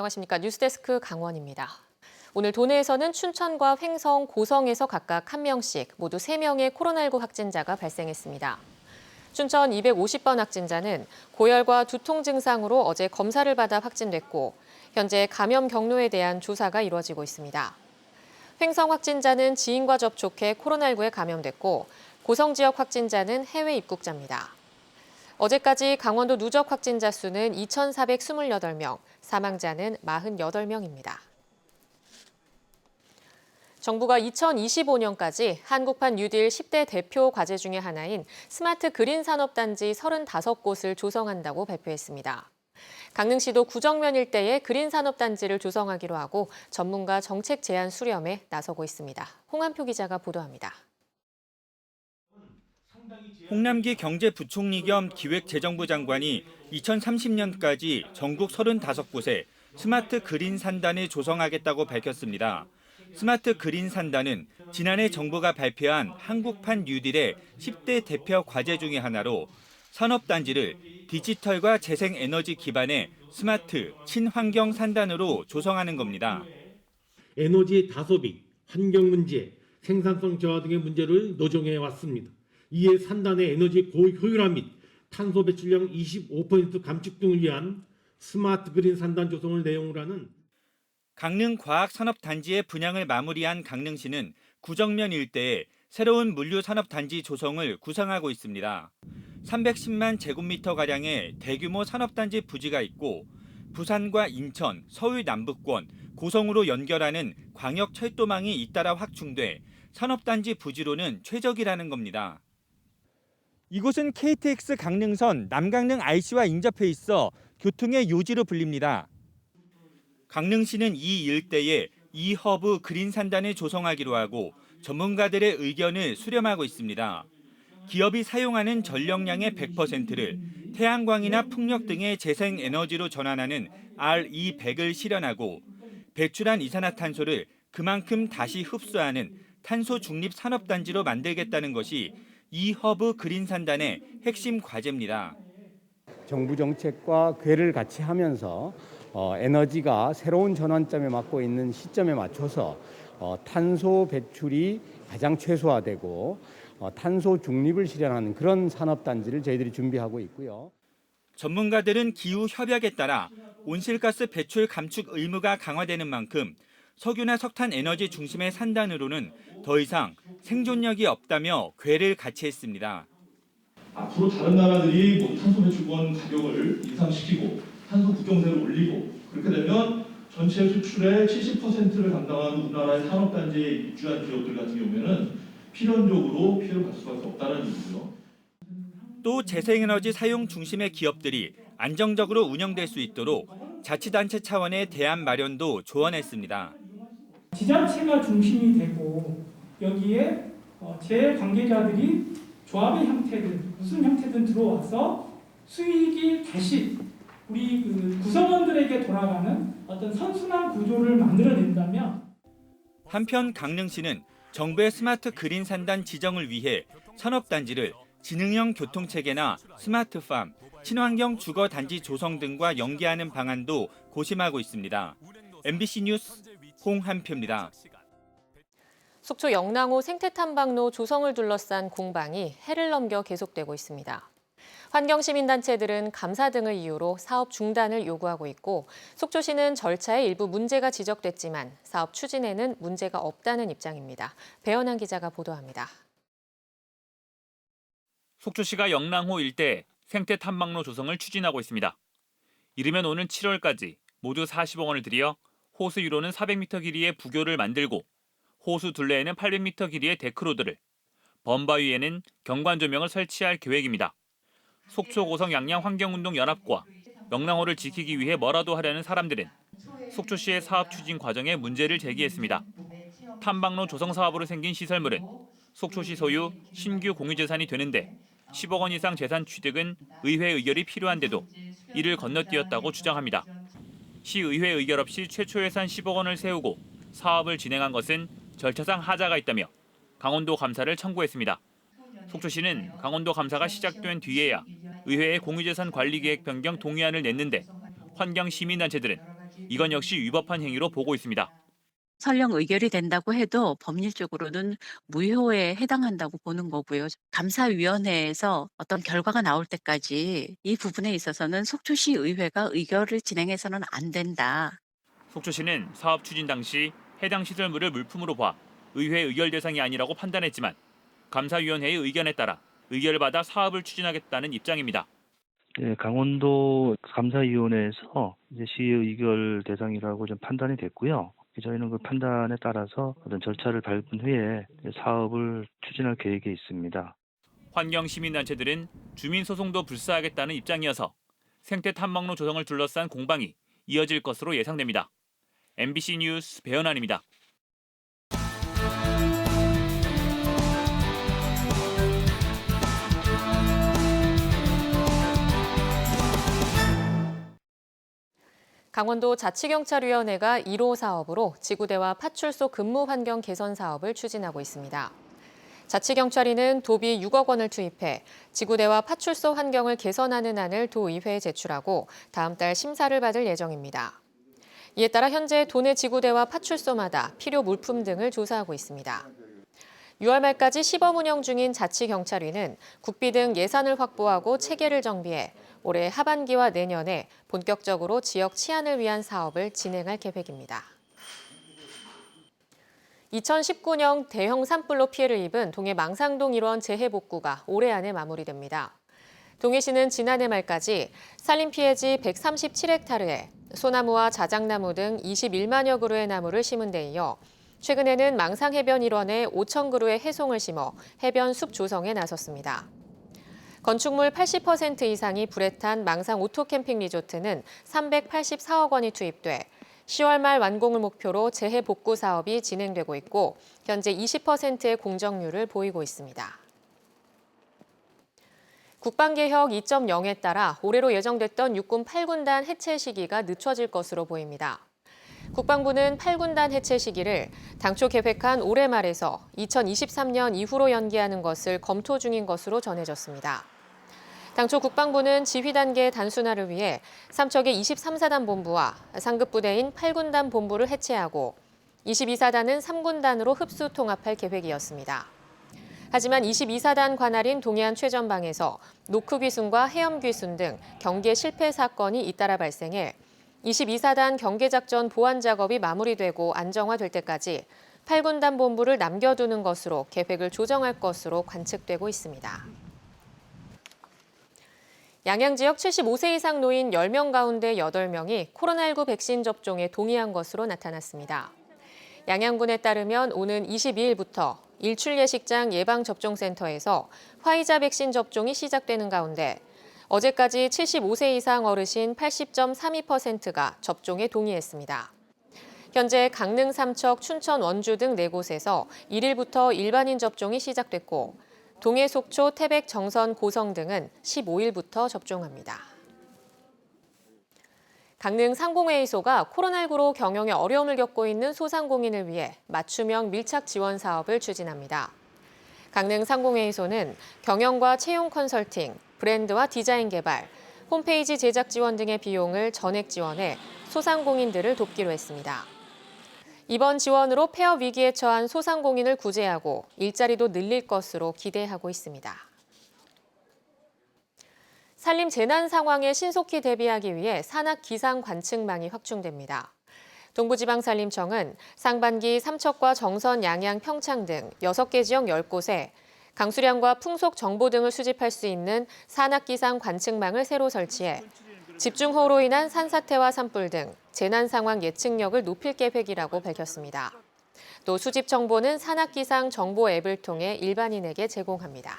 안녕하십니까. 뉴스데스크 강원입니다. 오늘 도내에서는 춘천과 횡성, 고성에서 각각 1명씩 모두 3명의 코로나19 확진자가 발생했습니다. 춘천 250번 확진자는 고열과 두통 증상으로 어제 검사를 받아 확진됐고 현재 감염 경로에 대한 조사가 이루어지고 있습니다. 횡성 확진자는 지인과 접촉해 코로나19에 감염됐고 고성 지역 확진자는 해외 입국자입니다. 어제까지 강원도 누적 확진자 수는 2,428명, 사망자는 48명입니다. 정부가 2025년까지 한국판 뉴딜 10대 대표 과제 중의 하나인 스마트 그린 산업단지 35곳을 조성한다고 발표했습니다. 강릉시도 구정면 일대에 그린 산업단지를 조성하기로 하고 전문가 정책 제안 수렴에 나서고 있습니다. 홍한표 기자가 보도합니다. 홍남기 경제부총리 겸 기획재정부 장관이 2030년까지 전국 35곳에 스마트 그린 산단을 조성하겠다고 밝혔습니다. 스마트 그린 산단은 지난해 정부가 발표한 한국판 뉴딜의 10대 대표 과제 중의 하나로 산업단지를 디지털과 재생에너지 기반의 스마트 친환경 산단으로 조성하는 겁니다. 에너지의 다소비, 환경 문제, 생산성 저하 등의 문제를 노정해 왔습니다. 이에 산단의 에너지 고효율화 및 탄소 배출량 25% 감축 등을 위한 스마트 그린 산단 조성을 내용으로 하는 강릉과학산업단지의 분양을 마무리한 강릉시는 구정면 일대에 새로운 물류산업단지 조성을 구상하고 있습니다. 310만 제곱미터가량의 대규모 산업단지 부지가 있고 부산과 인천, 서울 남북권, 고성으로 연결하는 광역철도망이 잇따라 확충돼 산업단지 부지로는 최적이라는 겁니다. 이곳은 KTX 강릉선 남강릉 IC와 인접해 있어 교통의 요지로 불립니다. 강릉시는 이 일대에 이허브 그린 산단을 조성하기로 하고 전문가들의 의견을 수렴하고 있습니다. 기업이 사용하는 전력량의 100%를 태양광이나 풍력 등의 재생에너지로 전환하는 RE100을 실현하고 배출한 이산화탄소를 그만큼 다시 흡수하는 탄소 중립 산업단지로 만들겠다는 것이 이허브 그린 산단의 핵심 과제입니다. 정부 정책과 궤를 같이 하면서 에너지가 새로운 전환점에 맞고 있는 시점에 맞춰서 탄소 배출이 가장 최소화되고 탄소 중립을 실현하는 그런 산업단지를 저희들이 준비하고 있고요. 전문가들은 기후 협약에 따라 온실가스 배출 감축 의무가 강화되는 만큼 석유나 석탄 에너지 중심의 산단으로는 더 이상 생존력이 없다며 궤를 같이 했습니다. 앞으로 다른 나라들이 탄소 배출권 가격을 인상시키고 탄소 국경세를 올리고 그렇게 되면 전체 수출의 70%를 담당하는 우리나라의 산업단지에 입주한 기업들 같은 경우에는 필연적으로 피해를 갈 수밖에 없다는 얘기고요. 또 재생에너지 사용 중심의 기업들이 안정적으로 운영될 수 있도록 자치단체 차원의 대안 마련도 조언했습니다. 지자체가 중심이 되고 여기에 제 관계자들이 조합의 형태든 무슨 형태든 들어와서 수익이 다시 우리 구성원들에게 돌아가는 어떤 선순환 구조를 만들어낸다면 한편 강릉시는 정부의 스마트 그린 산단 지정을 위해 산업단지를 지능형 교통체계나 스마트팜, 친환경 주거단지 조성 등과 연계하는 방안도 고심하고 있습니다. MBC 뉴스 홍한표입니다. 속초 영랑호 생태탐방로 조성을 둘러싼 공방이 해를 넘겨 계속되고 있습니다. 환경시민단체들은 감사 등을 이유로 사업 중단을 요구하고 있고 속초시는 절차에 일부 문제가 지적됐지만 사업 추진에는 문제가 없다는 입장입니다. 배현한 기자가 보도합니다. 속초시가 영랑호 일대 생태탐방로 조성을 추진하고 있습니다. 이르면 오는 7월까지 모두 40억 원을 들여 호수 위로는 400m 길이의 부교를 만들고 호수 둘레에는 800m 길이의 데크로드를, 범바 위에는 경관 조명을 설치할 계획입니다. 속초 고성 양양 환경운동 연합과 영랑호를 지키기 위해 뭐라도 하려는 사람들은 속초시의 사업 추진 과정에 문제를 제기했습니다. 탐방로 조성 사업으로 생긴 시설물은 속초시 소유 신규 공유재산이 되는데 10억 원 이상 재산 취득은 의회 의결이 필요한데도 이를 건너뛰었다고 주장합니다. 시의회 의결 없이 최초 예산 10억 원을 세우고 사업을 진행한 것은 절차상 하자가 있다며 강원도 감사를 청구했습니다. 속초시는 강원도 감사가 시작된 뒤에야 의회에 공유재산 관리계획 변경 동의안을 냈는데 환경시민단체들은 이건 역시 위법한 행위로 보고 있습니다. 설령 의결이 된다고 해도 법률적으로는 무효에 해당한다고 보는 거고요. 감사위원회에서 어떤 결과가 나올 때까지 이 부분에 있어서는 속초시 의회가 의결을 진행해서는 안 된다. 속초시는 사업 추진 당시 해당 시설물을 물품으로 봐 의회 의결 대상이 아니라고 판단했지만 감사위원회의 의견에 따라 의결을 받아 사업을 추진하겠다는 입장입니다. 네, 강원도 감사위원회에서 이제 시의 의결 대상이라고 좀 판단이 됐고요. 저희는 그 판단에 따라서 어떤 절차를 밟은 후에 사업을 추진할 계획이 있습니다. 환경 시민단체들은 주민 소송도 불사하겠다는 입장이어서 생태 탐방로 조성을 둘러싼 공방이 이어질 것으로 예상됩니다. MBC 뉴스 배현환입니다. 강원도 자치경찰위원회가 1호 사업으로 지구대와 파출소 근무 환경 개선 사업을 추진하고 있습니다. 자치경찰위는 도비 6억 원을 투입해 지구대와 파출소 환경을 개선하는 안을 도의회에 제출하고 다음 달 심사를 받을 예정입니다. 이에 따라 현재 도내 지구대와 파출소마다 필요 물품 등을 조사하고 있습니다. 6월 말까지 시범 운영 중인 자치경찰위는 국비 등 예산을 확보하고 체계를 정비해 올해 하반기와 내년에 본격적으로 지역 치안을 위한 사업을 진행할 계획입니다. 2019년 대형 산불로 피해를 입은 동해 망상동 일원 재해복구가 올해 안에 마무리됩니다. 동해시는 지난해 말까지 산림 피해지 137헥타르에 소나무와 자작나무 등 21만여 그루의 나무를 심은 데 이어 최근에는 망상 해변 일원에 5천 그루의 해송을 심어 해변 숲 조성에 나섰습니다. 건축물 80% 이상이 불에 탄 망상 오토캠핑 리조트는 384억 원이 투입돼 10월 말 완공을 목표로 재해복구 사업이 진행되고 있고 현재 20%의 공정률을 보이고 있습니다. 국방개혁 2.0에 따라 올해로 예정됐던 육군 8군단 해체 시기가 늦춰질 것으로 보입니다. 국방부는 8군단 해체 시기를 당초 계획한 올해 말에서 2023년 이후로 연기하는 것을 검토 중인 것으로 전해졌습니다. 당초 국방부는 지휘 단계 단순화를 위해 삼척의 23사단 본부와 상급 부대인 8군단 본부를 해체하고 22사단은 3군단으로 흡수 통합할 계획이었습니다. 하지만 22사단 관할인 동해안 최전방에서 노크 귀순과 해엄 귀순 등 경계 실패 사건이 잇따라 발생해 22사단 경계작전 보완 작업이 마무리되고 안정화될 때까지 8군단 본부를 남겨두는 것으로 계획을 조정할 것으로 관측되고 있습니다. 양양 지역 75세 이상 노인 10명 가운데 8명이 코로나19 백신 접종에 동의한 것으로 나타났습니다. 양양군에 따르면 오는 22일부터 일출 예식장 예방접종센터에서 화이자 백신 접종이 시작되는 가운데 어제까지 75세 이상 어르신 80.32%가 접종에 동의했습니다. 현재 강릉, 삼척, 춘천, 원주 등 4곳에서 1일부터 일반인 접종이 시작됐고 동해, 속초, 태백, 정선, 고성 등은 15일부터 접종합니다. 강릉 상공회의소가 코로나19로 경영에 어려움을 겪고 있는 소상공인을 위해 맞춤형 밀착 지원 사업을 추진합니다. 강릉 상공회의소는 경영과 채용 컨설팅, 브랜드와 디자인 개발, 홈페이지 제작 지원 등의 비용을 전액 지원해 소상공인들을 돕기로 했습니다. 이번 지원으로 폐업 위기에 처한 소상공인을 구제하고 일자리도 늘릴 것으로 기대하고 있습니다. 산림 재난 상황에 신속히 대비하기 위해 산악 기상 관측망이 확충됩니다. 동부지방산림청은 상반기 삼척과 정선, 양양, 평창 등 6개 지역 10곳에 강수량과 풍속 정보 등을 수집할 수 있는 산악기상 관측망을 새로 설치해 집중호우로 인한 산사태와 산불 등 재난 상황 예측력을 높일 계획이라고 밝혔습니다. 또 수집 정보는 산악기상 정보 앱을 통해 일반인에게 제공합니다.